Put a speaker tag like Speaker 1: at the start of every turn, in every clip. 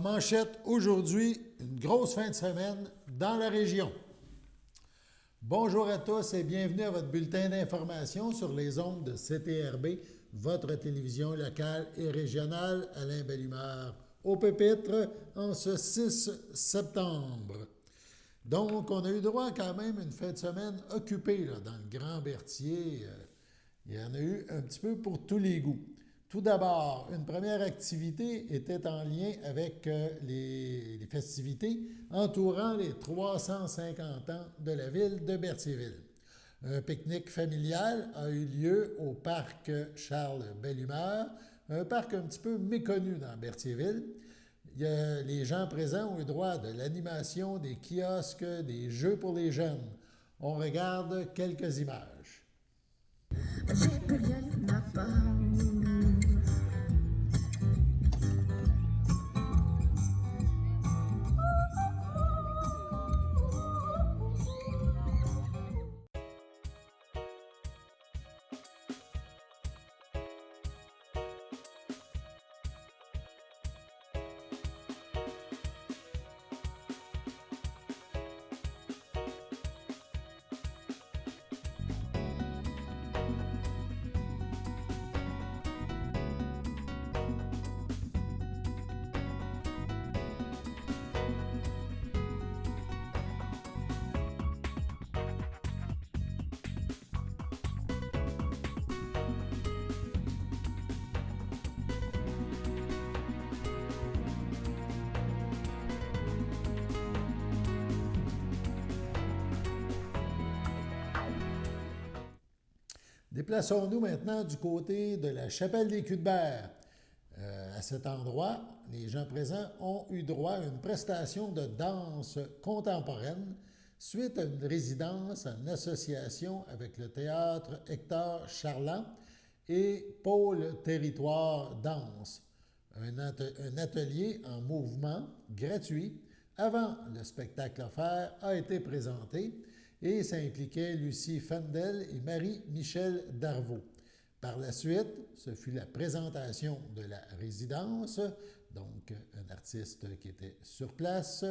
Speaker 1: manchette aujourd'hui, une grosse fin de semaine dans la région. Bonjour à tous et bienvenue à votre bulletin d'information sur les ondes de CTRB, votre télévision locale et régionale. Alain Belle-Humeur au pupitre en ce 6 septembre. Donc, on a eu droit quand même à une fin de semaine occupée là, dans le Grand Berthier. Il y en a eu un petit peu pour tous les goûts. Tout d'abord, une première activité était en lien avec les festivités entourant les 350 ans de la ville de Berthierville. Un pique-nique familial a eu lieu au parc Charles Belle-Humeur, un parc un petit peu méconnu dans Berthierville. Les gens présents ont eu droit de l'animation, des kiosques, des jeux pour les jeunes. On regarde quelques images. Déplaçons-nous maintenant du côté de la chapelle des Culs-de-Berre. À cet endroit, les gens présents ont eu droit à une prestation de danse contemporaine suite à une résidence en association avec le théâtre Hector Charland et Pôle Territoire Danse. Un atelier en mouvement gratuit avant le spectacle offert a été présenté et ça impliquait Lucie Fendel et Marie-Michel Darvaux. Par la suite, ce fut la présentation de la résidence, donc un artiste qui était sur place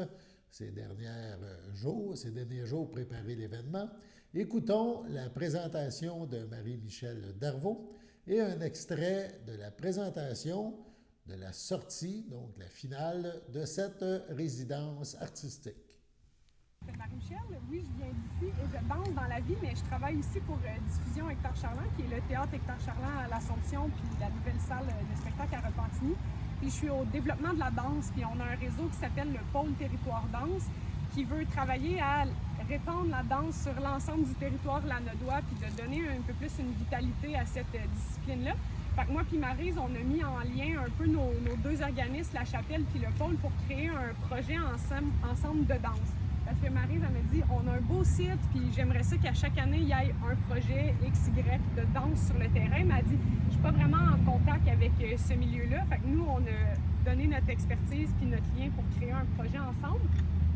Speaker 1: ces derniers jours préparer l'événement. Écoutons la présentation de Marie-Michel Darvaux et un extrait de la présentation de la sortie, donc la finale de cette résidence artistique.
Speaker 2: C'est Marie-Michel, oui, je viens d'ici et je danse dans la vie, mais je travaille ici pour Diffusion Hector Charland, qui est le théâtre Hector Charland à l'Assomption, puis la nouvelle salle de spectacle à Repentigny. Puis je suis au développement de la danse, puis on a un réseau qui s'appelle le Pôle Territoire Danse, qui veut travailler à répandre la danse sur l'ensemble du territoire lanaudois, puis de donner un peu plus une vitalité à cette discipline-là. Fait que moi puis Maryse, on a mis en lien un peu nos deux organismes, la chapelle puis le pôle, pour créer un projet ensemble de danse. Parce que Maryse, elle m'a dit, on a un beau site, puis j'aimerais ça qu'à chaque année, il y ait un projet XY de danse sur le terrain. Mais elle dit, je suis pas vraiment en contact avec ce milieu-là. Fait que nous, on a donné notre expertise puis notre lien pour créer un projet ensemble.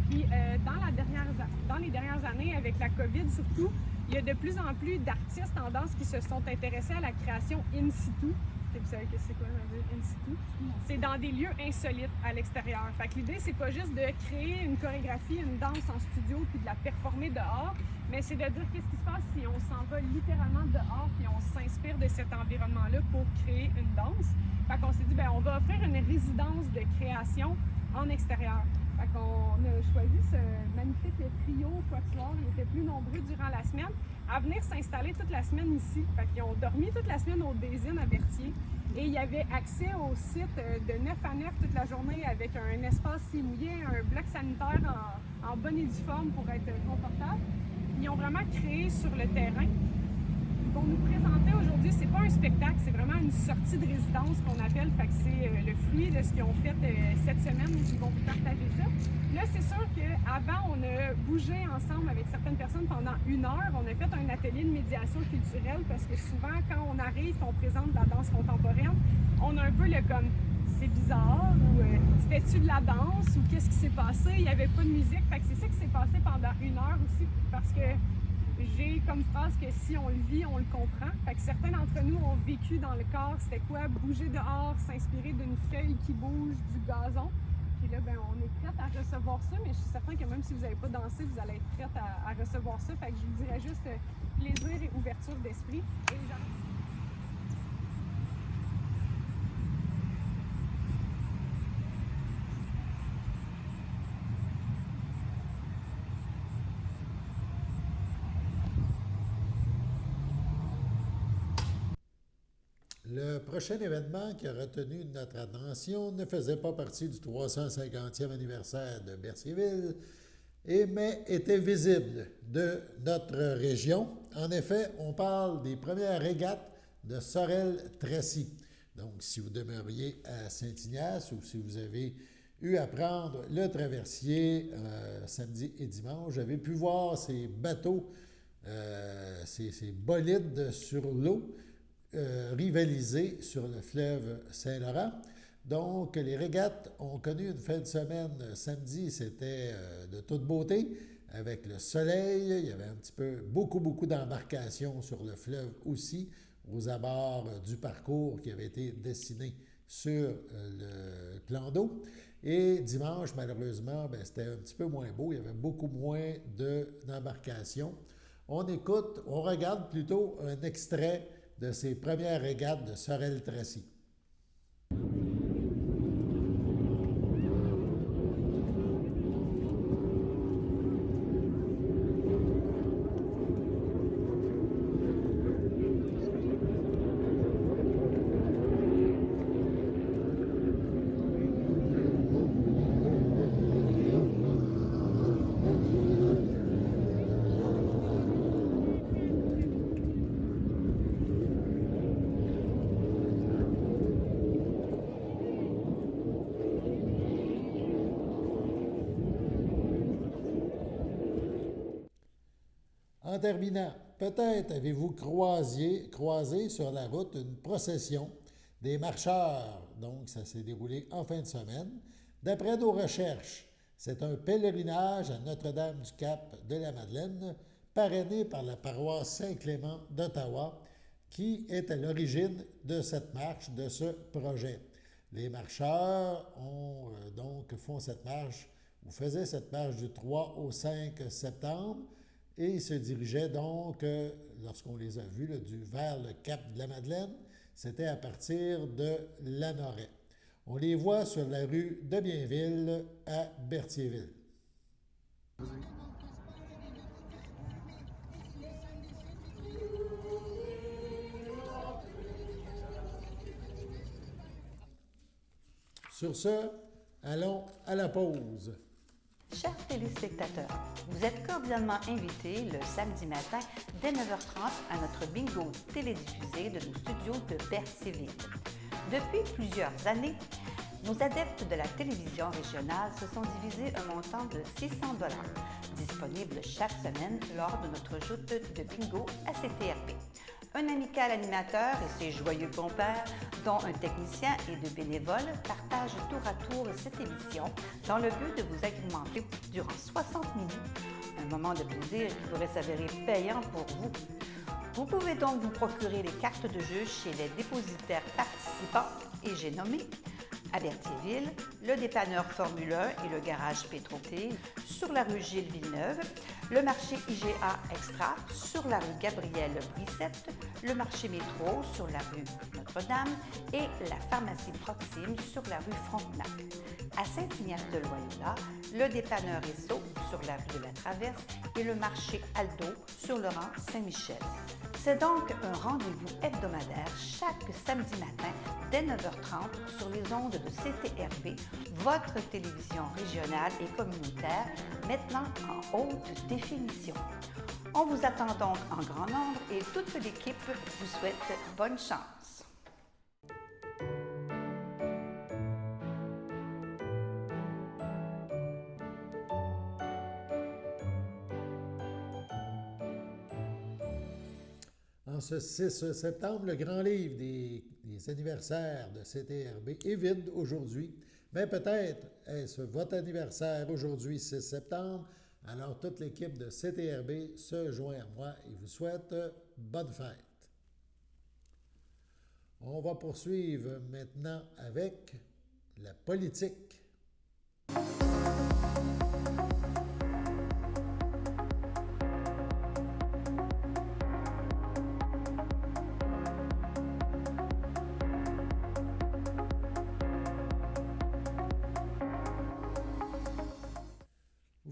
Speaker 2: Puis dans les dernières années, avec la COVID surtout, il y a de plus en plus d'artistes en danse qui se sont intéressés à la création in situ. Vous savez que c'est quoi in situ? C'est dans des lieux insolites à l'extérieur. Fait que l'idée, c'est pas juste de créer une chorégraphie, une danse en studio puis de la performer dehors, mais c'est de dire qu'est-ce qui se passe si on s'en va littéralement dehors puis on s'inspire de cet environnement-là pour créer une danse. Fait qu'on s'est dit, on va offrir une résidence de création en extérieur. Fait qu'on a choisi ce magnifique trio quatuor. Ils étaient plus nombreux durant la semaine à venir s'installer toute la semaine ici. Fait qu'ils ont dormi toute la semaine au Daisine à Berthier. Et il y avait accès au site de 9 à 9 toute la journée avec un espace mouillé, un bloc sanitaire en bonne et due forme pour être confortable. Ils ont vraiment créé sur le terrain. Pour nous présenter aujourd'hui, c'est pas un spectacle, c'est vraiment une sortie de résidence qu'on appelle. Fait que c'est le fruit de ce qu'ils ont fait cette semaine où ils vont vous partager ça. Là, c'est sûr qu'avant, on a bougé ensemble avec certaines personnes pendant 1 heure. On a fait un atelier de médiation culturelle parce que souvent, quand on arrive, qu'on présente de la danse contemporaine, on a un peu le comme c'est bizarre ou c'était-tu de la danse ou qu'est-ce qui s'est passé? Il n'y avait pas de musique. Fait que c'est ça qui s'est passé pendant 1 heure aussi parce que j'ai comme phrase que si on le vit, on le comprend. Fait que certains d'entre nous ont vécu dans le corps, c'était quoi? Bouger dehors, s'inspirer d'une feuille qui bouge, du gazon. Puis là, ben, on est prête à recevoir ça, mais je suis certaine que même si vous n'avez pas dansé, vous allez être prête à recevoir ça. Fait que je vous dirais juste plaisir et ouverture d'esprit. Et
Speaker 1: Le prochain événement qui a retenu notre attention ne faisait pas partie du 350e anniversaire de Berthierville, mais était visible de notre région. En effet, on parle des premières régates de Sorel-Tracy. Donc, si vous demeuriez à Saint-Ignace ou si vous avez eu à prendre le traversier samedi et dimanche, vous avez pu voir ces bateaux, ces bolides sur l'eau, rivaliser sur le fleuve Saint-Laurent. Donc, les régates ont connu une fin de semaine. Samedi, c'était de toute beauté, avec le soleil. Il y avait un petit peu, beaucoup d'embarcations sur le fleuve aussi, aux abords du parcours qui avait été dessiné sur le plan d'eau. Et dimanche, malheureusement, c'était un petit peu moins beau. Il y avait beaucoup moins d'embarcations. On regarde plutôt un extrait de ces premières régates de Sorel-Tracy. En terminant, peut-être avez-vous croisé sur la route une procession des marcheurs. Donc, ça s'est déroulé en fin de semaine. D'après nos recherches, c'est un pèlerinage à Notre-Dame-du-Cap de la Madeleine, parrainé par la paroisse Saint-Clément d'Ottawa, qui est à l'origine de cette marche, de ce projet. Les marcheurs font cette marche, ou faisaient cette marche du 3 au 5 septembre, et ils se dirigeaient donc, lorsqu'on les a vus, vers le cap de la Madeleine, c'était à partir de Lanoret. On les voit sur la rue de Bienville à Berthierville. Sur ce, allons à la pause.
Speaker 3: Chers téléspectateurs, vous êtes cordialement invités le samedi matin dès 9h30 à notre bingo télédiffusé de nos studios de Berthierville. Depuis plusieurs années, nos adeptes de la télévision régionale se sont divisés un montant de 600 $, disponible chaque semaine lors de notre joute de bingo à CTRP. Un amical animateur et ses joyeux compères, dont un technicien et deux bénévoles, partagent tour à tour cette émission dans le but de vous agrémenter durant 60 minutes. Un moment de plaisir qui pourrait s'avérer payant pour vous. Vous pouvez donc vous procurer les cartes de jeu chez les dépositaires participants et j'ai nommé à Berthierville, le dépanneur Formule 1 et le garage Pétroté sur la rue Gilles Villeneuve, le marché IGA Extra sur la rue Gabrielle Brissette, le marché Métro sur la rue Notre-Dame et la pharmacie Proxime sur la rue Frontenac. À Saint-Ignace-de-Loyola, le dépanneur Esso sur la rue de la Traverse et le marché Aldo sur le rang Saint-Michel. C'est donc un rendez-vous hebdomadaire chaque samedi matin dès 9h30 sur les ondes de CTRP, votre télévision régionale et communautaire, maintenant en haute définition. On vous attend donc en grand nombre et toute l'équipe vous souhaite bonne chance.
Speaker 1: En ce 6 septembre, le grand livre des anniversaires de CTRB est vide aujourd'hui, mais peut-être est-ce votre anniversaire aujourd'hui, 6 septembre. Alors, toute l'équipe de CTRB se joint à moi et vous souhaite bonne fête. On va poursuivre maintenant avec la politique.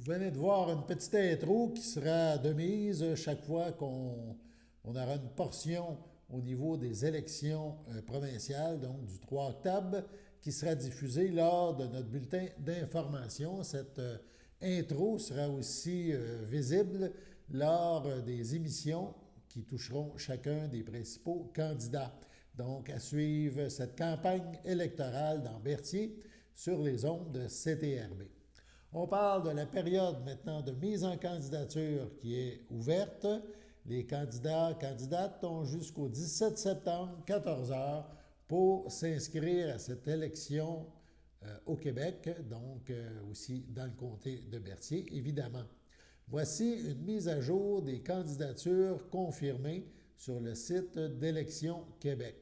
Speaker 1: venez de voir une petite intro qui sera de mise chaque fois qu'on aura une portion au niveau des élections provinciales, donc du 3 octobre, qui sera diffusée lors de notre bulletin d'information. Cette intro sera aussi visible lors des émissions qui toucheront chacun des principaux candidats. Donc, à suivre cette campagne électorale dans Berthier sur les ondes de CTRB. On parle de la période maintenant de mise en candidature qui est ouverte. Les candidates ont jusqu'au 17 septembre, 14 heures, pour s'inscrire à cette élection au Québec, donc aussi dans le comté de Berthier, évidemment. Voici une mise à jour des candidatures confirmées sur le site d'Élections Québec.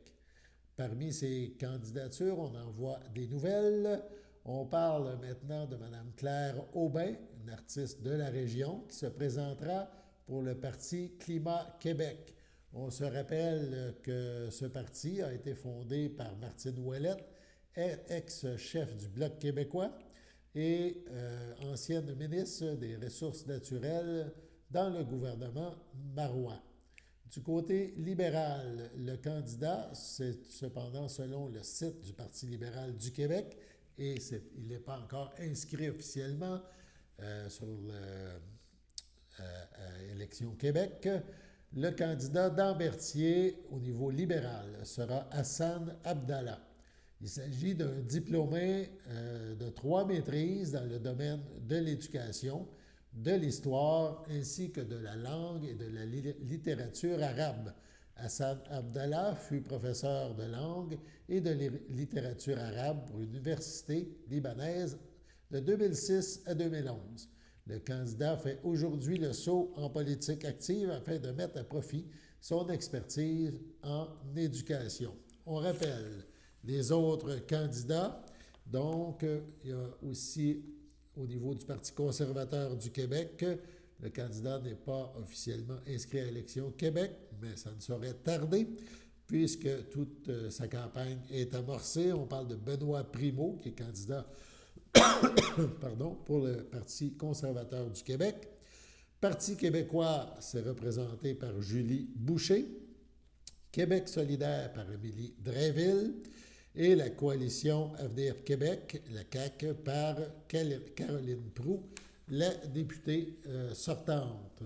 Speaker 1: Parmi ces candidatures, on en voit des nouvelles. On parle maintenant de Mme Claire Aubin, une artiste de la région, qui se présentera pour le parti Climat Québec. On se rappelle que ce parti a été fondé par Martine Ouellette, ex-chef du Bloc québécois et ancienne ministre des Ressources naturelles dans le gouvernement Marois. Du côté libéral, le candidat, c'est cependant selon le site du Parti libéral du Québec, et il n'est pas encore inscrit officiellement sur Élections Québec. Le candidat d'Ambertier au niveau libéral sera Hassan Abdallah. Il s'agit d'un diplômé de 3 maîtrises dans le domaine de l'éducation, de l'histoire ainsi que de la langue et de la littérature arabe. Hassan Abdallah fut professeur de langue et de littérature arabe pour l'Université libanaise de 2006 à 2011. Le candidat fait aujourd'hui le saut en politique active afin de mettre à profit son expertise en éducation. On rappelle les autres candidats. Donc, il y a aussi au niveau du Parti conservateur du Québec, le candidat n'est pas officiellement inscrit à Élections Québec, mais ça ne saurait tarder puisque toute sa campagne est amorcée. On parle de Benoît Primeau, qui est candidat pour le Parti conservateur du Québec. Parti québécois, c'est représenté par Julie Boucher. Québec solidaire par Émilie Drainville. Et la coalition Avenir Québec, la CAQ, par Caroline Proulx, la députée sortante.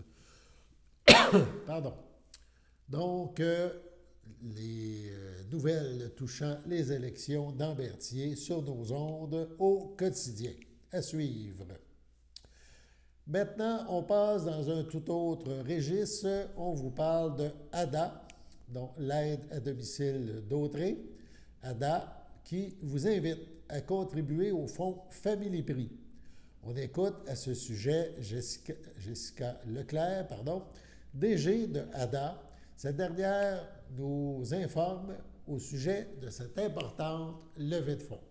Speaker 1: Pardon. Donc, les nouvelles touchant les élections dans Berthier sur nos ondes au quotidien. À suivre. Maintenant, on passe dans un tout autre registre. On vous parle de ADA, donc l'aide à domicile d'Autrey. ADA, qui vous invite à contribuer au fonds Family Prix. On écoute à ce sujet Jessica Leclerc, DG de ADA. Cette dernière nous informe au sujet de cette importante levée de fonds.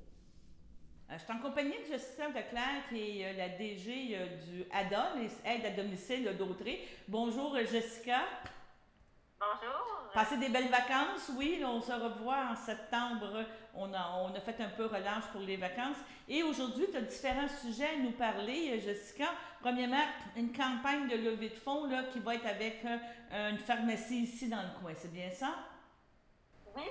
Speaker 4: Je suis en compagnie de Jessica Leclerc, qui est la DG du ADA, les aides à domicile d'Autrey. Bonjour Jessica.
Speaker 5: Bonjour.
Speaker 4: Passez des belles vacances, oui. On se revoit en septembre. On a fait un peu relâche pour les vacances. Et aujourd'hui, tu as différents sujets à nous parler, Jessica. Premièrement, une campagne de levée de fonds là, qui va être avec une pharmacie ici dans le coin. C'est bien ça?
Speaker 5: Oui,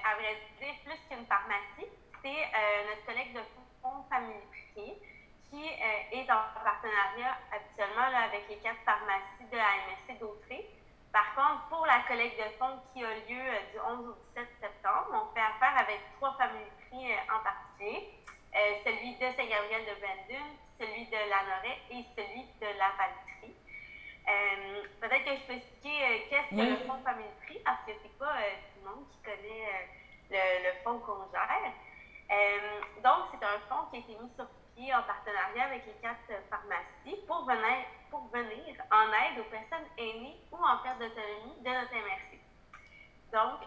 Speaker 5: à vrai dire, plus qu'une pharmacie, c'est notre collègue de fonds Family Prix qui est en partenariat habituellement là, avec les 4 pharmacies de la MRC d'Autrey. Par contre, pour la collecte de fonds qui a lieu du 11 au 17 septembre, on fait affaire avec 3 Family Prix en particulier. Celui de Saint-Gabriel de Brandon, celui de Lanoret et celui de la Valtrie. Peut-être que je peux expliquer qu'est-ce que le fonds Family Prix, parce que c'est pas tout le monde qui connaît le fonds qu'on gère. Donc, c'est un fonds qui a été mis sur pied en partenariat avec les 4 pharmacies pour venir en aide aux personnes aînées ou en perte d'autonomie de notre MRC. Donc,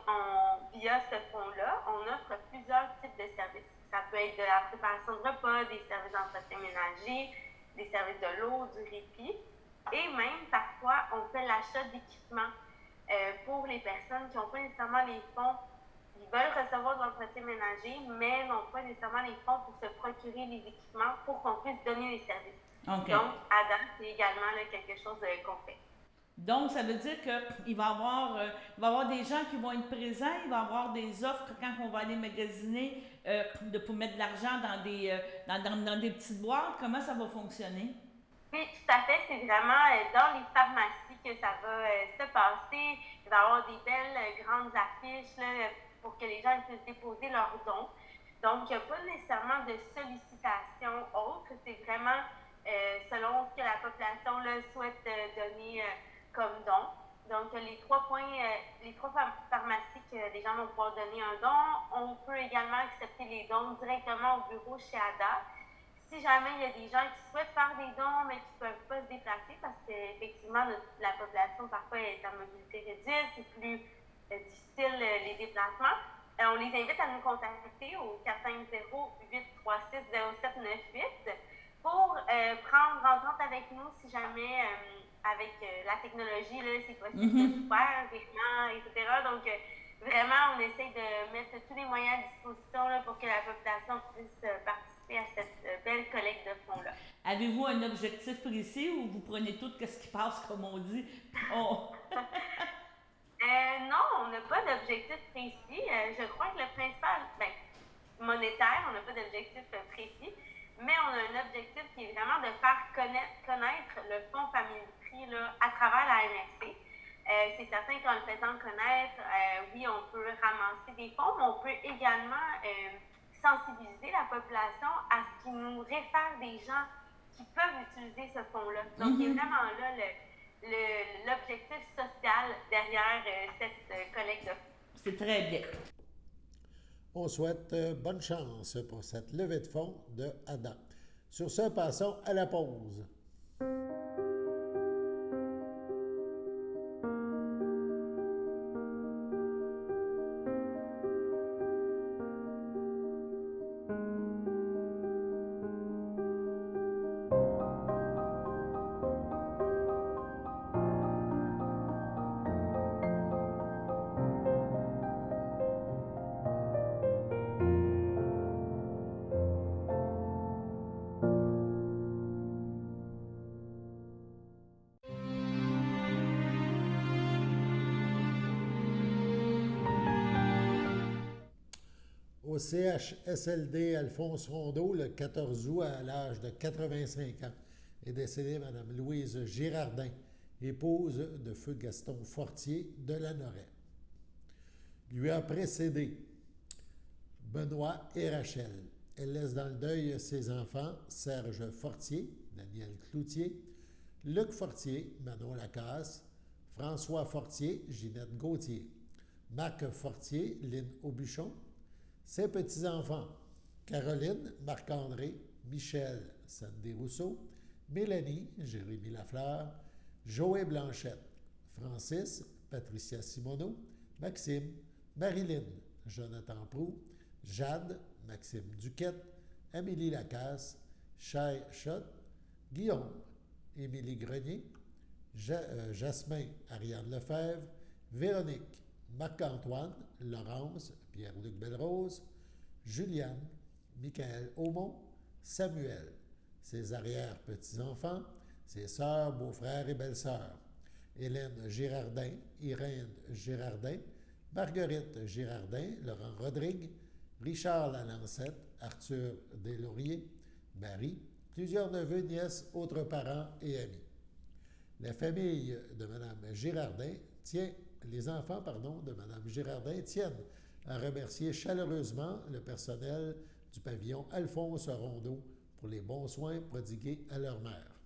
Speaker 5: via ce fonds-là, on offre plusieurs types de services. Ça peut être de la préparation de repas, des services d'entretien ménager, des services de l'eau, du répit. Et même, parfois, on fait l'achat d'équipements pour les personnes qui n'ont pas nécessairement les fonds Ils veulent recevoir de l'entretien ménager, mais n'ont pas nécessairement les fonds pour se procurer les équipements pour qu'on puisse donner les services.
Speaker 4: OK.
Speaker 5: Donc, ADA, c'est également là, quelque chose qu'on fait.
Speaker 4: Donc, ça veut dire qu'il va y avoir des gens qui vont être présents, il va y avoir des offres quand on va aller magasiner pour mettre de l'argent dans des petites boîtes. Comment ça va fonctionner?
Speaker 5: Oui, tout à fait. C'est vraiment dans les pharmacies que ça va se passer. Il va y avoir des belles grandes affiches là, pour que les gens puissent déposer leurs dons. Donc, il n'y a pas nécessairement de sollicitation autre. C'est vraiment selon ce que la population là, souhaite donner comme don. Donc, les trois pharmacies que les gens vont pouvoir donner un don. On peut également accepter les dons directement au bureau chez ADA. Si jamais il y a des gens qui souhaitent faire des dons, mais qui ne peuvent pas se déplacer parce qu'effectivement, la population parfois est en mobilité réduite, c'est plus difficile les déplacements, on les invite à nous contacter au 450-836-0798 pour prendre entente avec nous si jamais, avec la technologie, là, c'est possible de faire, virement, etc. Donc, vraiment, on essaie de mettre tous les moyens à disposition là, pour que la population puisse participer à cette belle collecte de fonds-là.
Speaker 4: Avez-vous un objectif précis ou vous prenez tout ce qui passe, comme on dit?
Speaker 5: Non, on n'a pas d'objectif précis. Je crois que le principal, monétaire, on n'a pas d'objectif précis, mais on a un objectif qui est vraiment de faire connaître le Fonds Famille Prix là, à travers la MRC. C'est certain qu'en le faisant connaître, oui, on peut ramasser des fonds, mais on peut également sensibiliser la population à ce qui nous réfère des gens qui peuvent utiliser ce fonds-là. Donc, il y a vraiment là l'objectif social derrière cette collecte de fonds.
Speaker 4: C'est très bien.
Speaker 1: On souhaite bonne chance pour cette levée de fonds de ADA. Sur ce, passons à la pause. Au CHSLD Alphonse Rondeau, le 14 août, à l'âge de 85 ans, est décédée Mme Louise Girardin, épouse de feu Gaston Fortier de Lanoret. Lui a précédé Benoît et Rachel. Elle laisse dans le deuil ses enfants Serge Fortier, Daniel Cloutier, Luc Fortier, Manon Lacasse, François Fortier, Ginette Gauthier, Marc Fortier, Lynn Aubuchon, ses petits-enfants, Caroline, Marc-André, Michel, Sandy Rousseau, Mélanie, Jérémy Lafleur, Joël Blanchette, Francis, Patricia Simoneau, Maxime, Marilyn, Jonathan Proulx, Jade, Maxime Duquette, Amélie Lacasse, Chay Schott, Guillaume, Émilie Grenier, Jasmin, Ariane Lefebvre, Véronique, Marc-Antoine, Laurence, Pierre-Luc Belrose, Juliane, Michael Aumont, Samuel, ses arrière-petits-enfants, ses sœurs, beaux-frères et belles-sœurs, Hélène Girardin, Irène Girardin, Marguerite Girardin, Laurent Rodrigue, Richard Lalancette, Arthur Deslauriers, Marie, plusieurs neveux, nièces, autres parents et amis. La famille de Mme Girardin les enfants de Mme Girardin tiennent à remercier chaleureusement le personnel du pavillon Alphonse Rondeau pour les bons soins prodigués à leur mère.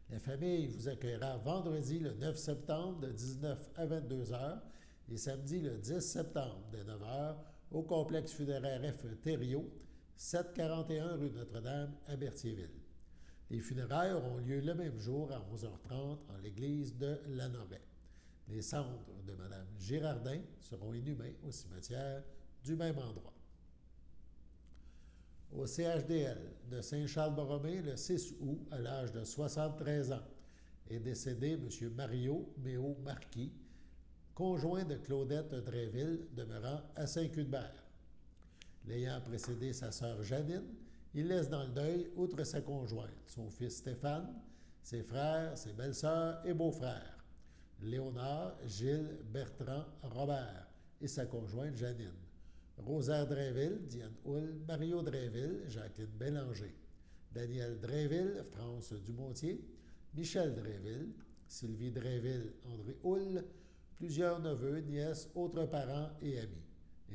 Speaker 1: La famille vous accueillera vendredi le 9 septembre de 19 à 22 heures et samedi le 10 septembre de 9 heures au complexe funéraire F. Thériault, 741 rue Notre-Dame à Berthierville. Les funérailles auront lieu le même jour à 11h30 en l'église de Lanoret. Les cendres de Mme Girardin seront inhumées au cimetière du même endroit. Au CHDL de Saint-Charles-Borromée, le 6 août, à l'âge de 73 ans, est décédé M. Mario Méo Marquis, conjoint de Claudette Drainville, demeurant à Saint-Cuthbert. L'ayant précédé sa sœur Janine, il laisse dans le deuil, outre sa conjointe, son fils Stéphane, ses frères, ses belles-sœurs et beaux-frères, Léonard, Gilles, Bertrand, Robert et sa conjointe Janine, Rosaire Drainville, Diane Houle, Mario Drainville, Jacqueline Bélanger, Daniel Drainville, France Dumontier, Michel Drainville, Sylvie Drainville, André Houle, plusieurs neveux, nièces, autres parents et amis,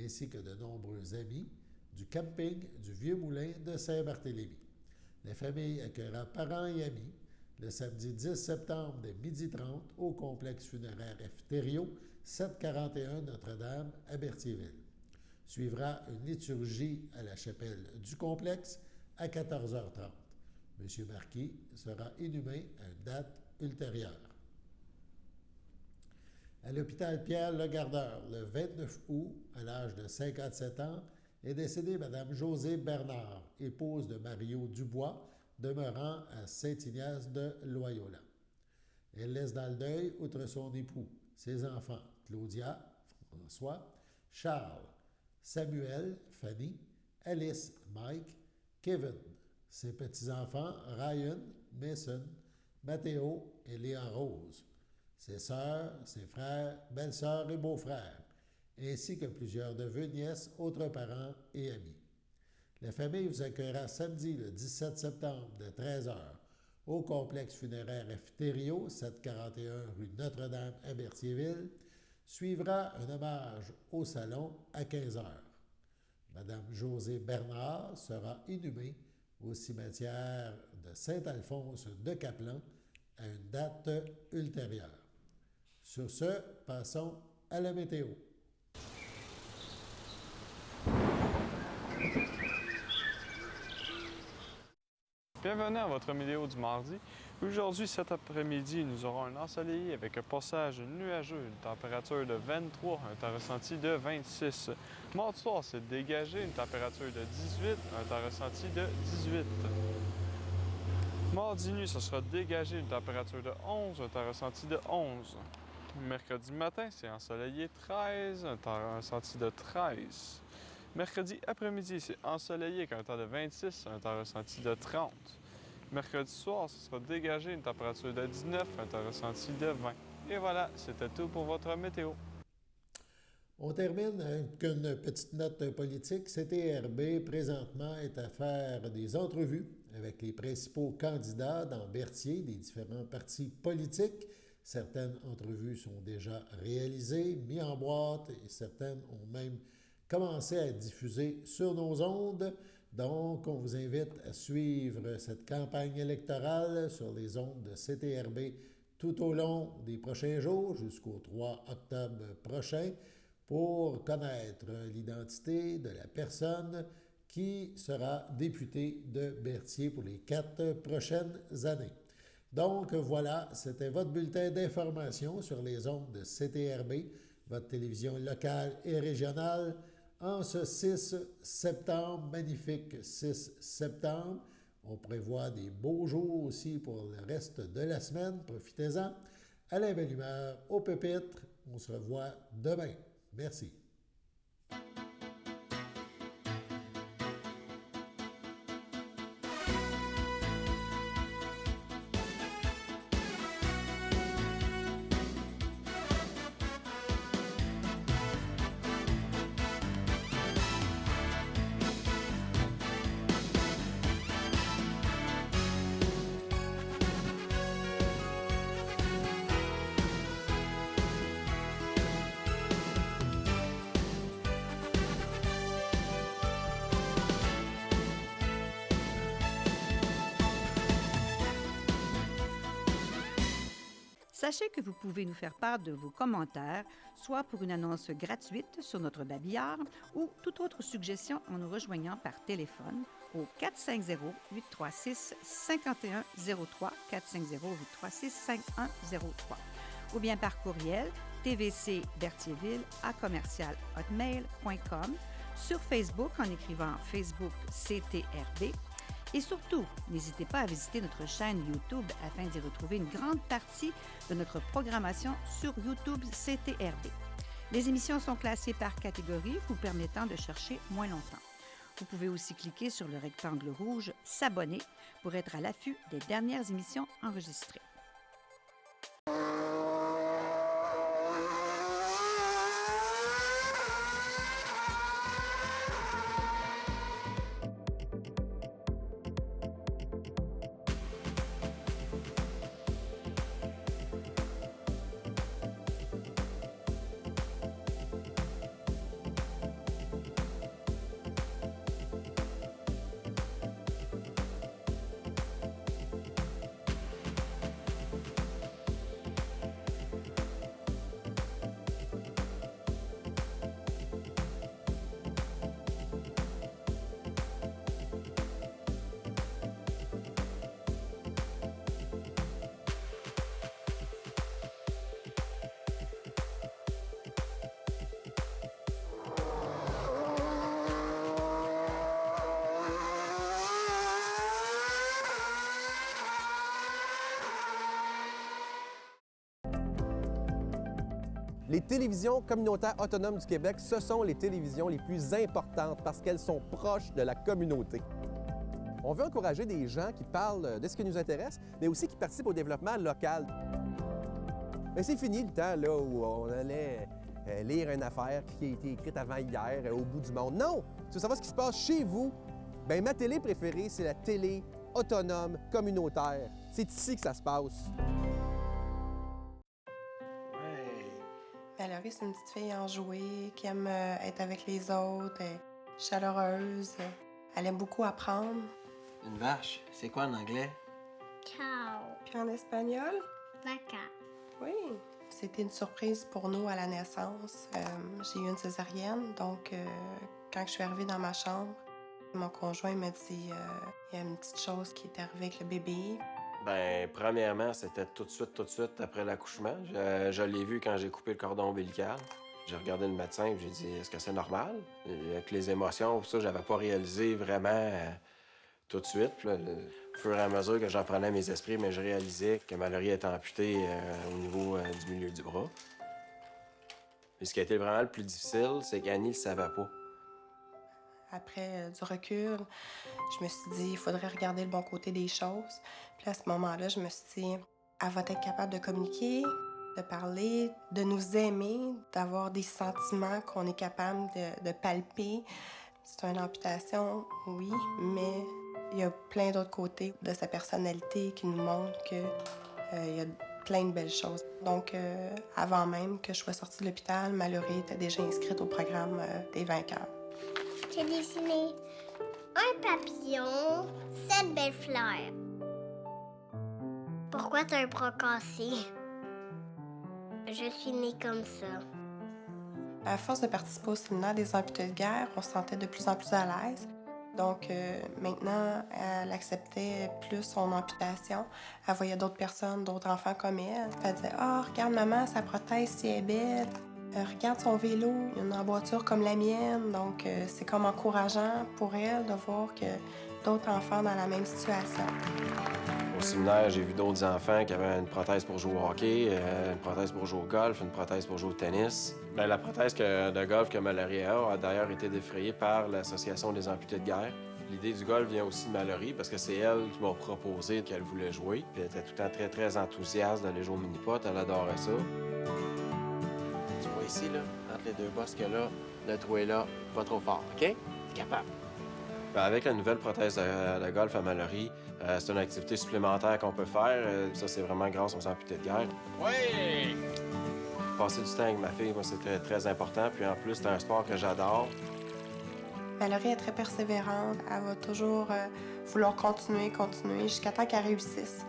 Speaker 1: ainsi que de nombreux amis du camping du Vieux Moulin de Saint-Barthélemy. La famille accueillera parents et amis le samedi 10 septembre dès 12h30 au complexe funéraire Eftério, 741 Notre-Dame à Berthierville. Suivra une liturgie à la chapelle du complexe à 14h30. M. Marquis sera inhumé à une date ultérieure. À l'hôpital Pierre-Legardeur, le 29 août, à l'âge de 57 ans, est décédée Mme Josée Bernard, épouse de Mario Dubois, demeurant à Saint-Ignace de Loyola. Elle laisse dans le deuil, outre son époux, ses enfants Claudia, François, Charles, Samuel, Fanny, Alice, Mike, Kevin, ses petits-enfants Ryan, Mason, Mathéo et Léa Rose, ses sœurs, ses frères, belles-sœurs et beaux-frères, ainsi que plusieurs neveux, nièces, autres parents et amis. La famille vous accueillera samedi le 17 septembre de 13h au complexe funéraire Eftério, 741 rue Notre-Dame à Berthierville. Suivra un hommage au salon à 15h. Madame Josée Bernard sera inhumée au cimetière de Saint-Alphonse de Caplan à une date ultérieure. Sur ce, passons à la météo.
Speaker 6: Bienvenue à votre météo du mardi. Aujourd'hui, cet après-midi, nous aurons un ensoleillé avec un passage nuageux, une température de 23, un temps ressenti de 26. Mardi soir, c'est dégagé, une température de 18, un temps ressenti de 18. Mardi nuit, ce sera dégagé, une température de 11, un temps ressenti de 11. Mercredi matin, c'est ensoleillé 13, un temps ressenti de 13. Mercredi après-midi, c'est ensoleillé avec un temps de 26, un temps ressenti de 30. Mercredi soir, ce sera dégagé, une température de 19, un temps ressenti de 20. Et voilà, c'était tout pour votre météo.
Speaker 1: On termine avec une petite note politique. CTRB, présentement, est à faire des entrevues avec les principaux candidats dans Berthier des différents partis politiques. Certaines entrevues sont déjà réalisées, mises en boîte, et certaines ont même commencé à être diffusées sur nos ondes. Donc, on vous invite à suivre cette campagne électorale sur les ondes de CTRB tout au long des prochains jours, jusqu'au 3 octobre prochain, pour connaître l'identité de la personne qui sera députée de Berthier pour les 4 prochaines années. Donc, voilà, c'était votre bulletin d'information sur les ondes de CTRB, votre télévision locale et régionale, en ce 6 septembre, magnifique 6 septembre. On prévoit des beaux jours aussi pour le reste de la semaine. Profitez-en. Alain Bellumeur au pupitre. On se revoit demain. Merci.
Speaker 3: Sachez que vous pouvez nous faire part de vos commentaires, soit pour une annonce gratuite sur notre babillard ou toute autre suggestion en nous rejoignant par téléphone au 450-836-5103, 450-836-5103, ou bien par courriel tvcberthierville@commercial-hotmail.com, sur Facebook en écrivant Facebook CTRB Et surtout, n'hésitez pas à visiter notre chaîne YouTube afin d'y retrouver une grande partie de notre programmation sur YouTube CTRD. Les émissions sont classées par catégorie, vous permettant de chercher moins longtemps. Vous pouvez aussi cliquer sur le rectangle rouge « S'abonner » pour être à l'affût des dernières émissions enregistrées.
Speaker 7: Les télévisions communautaires autonomes du Québec, ce sont les télévisions les plus importantes parce qu'elles sont proches de la communauté. On veut encourager des gens qui parlent de ce qui nous intéresse, mais aussi qui participent au développement local. Mais c'est fini le temps là, où on allait lire une affaire qui a été écrite avant hier au bout du monde. Non! Tu veux savoir ce qui se passe chez vous? Bien, ma télé préférée, c'est la télé autonome communautaire. C'est ici que ça se passe.
Speaker 8: Valérie, c'est une petite fille enjouée, qui aime être avec les autres, elle est chaleureuse, elle aime beaucoup apprendre.
Speaker 9: Une vache, c'est quoi en anglais?
Speaker 10: Cow.
Speaker 8: Puis en espagnol?
Speaker 10: Vaca.
Speaker 8: Oui. C'était une surprise pour nous à la naissance. J'ai eu une césarienne, donc quand je suis arrivée dans ma chambre, mon conjoint m'a dit il y a une petite chose qui est arrivée avec le bébé.
Speaker 9: Ben, premièrement, c'était tout de suite après l'accouchement. Je l'ai vu quand j'ai coupé le cordon ombilical. J'ai regardé le médecin et j'ai dit, est-ce que c'est normal? Et avec les émotions, ça, j'avais pas réalisé vraiment tout de suite. Puis là, au fur et à mesure que j'en prenais mes esprits, mais je réalisais que Mallory était amputée au niveau du milieu du bras. Et ce qui a été vraiment le plus difficile, c'est qu'Annie le savait pas.
Speaker 8: Après du recul, je me suis dit, il faudrait regarder le bon côté des choses. Puis à ce moment-là, je me suis dit, elle va être capable de communiquer, de parler, de nous aimer, d'avoir des sentiments qu'on est capable de palper. C'est une amputation, oui, mais il y a plein d'autres côtés de sa personnalité qui nous montrent qu'il y a plein de belles choses. Donc, avant même que je sois sortie de l'hôpital, Mallory était déjà inscrite au programme des vainqueurs.
Speaker 10: J'ai dessiné un papillon, 7 belles fleurs. Pourquoi t'as un bras cassé? Je suis née comme ça.
Speaker 8: À force de participer au séminaire des amputés de guerre, on se sentait de plus en plus à l'aise. Donc maintenant, elle acceptait plus son amputation. Elle voyait d'autres personnes, d'autres enfants comme elle. Elle disait « Ah, regarde maman, sa prothèse, si elle est belle. Regarde son vélo, il y a une emboîture comme la mienne. » Donc c'est comme encourageant pour elle de voir que d'autres enfants dans la même situation.
Speaker 9: Au séminaire, j'ai vu d'autres enfants qui avaient une prothèse pour jouer au hockey, une prothèse pour jouer au golf, une prothèse pour jouer au tennis. Bien, la prothèse de golf que Mallory a d'ailleurs été défrayée par l'Association des amputés de guerre. L'idée du golf vient aussi de Mallory parce que c'est elle qui m'a proposé qu'elle voulait jouer. Puis elle était tout le temps très, très enthousiaste d'aller jouer au mini-pot. Elle adorait ça. Tu vois ici, là, entre les deux bosses qu'elle a, le trou est là, pas trop fort, OK? T'es capable. Bien, avec la nouvelle prothèse de golf à Mallory, c'est une activité supplémentaire qu'on peut faire. Ça, c'est vraiment grâce aux amputés de guerre. Oui! Passer du temps avec ma fille, moi, c'était très important. Puis en plus, c'est un sport que j'adore.
Speaker 8: Mallory est très persévérante. Elle va toujours vouloir continuer jusqu'à temps qu'elle réussisse.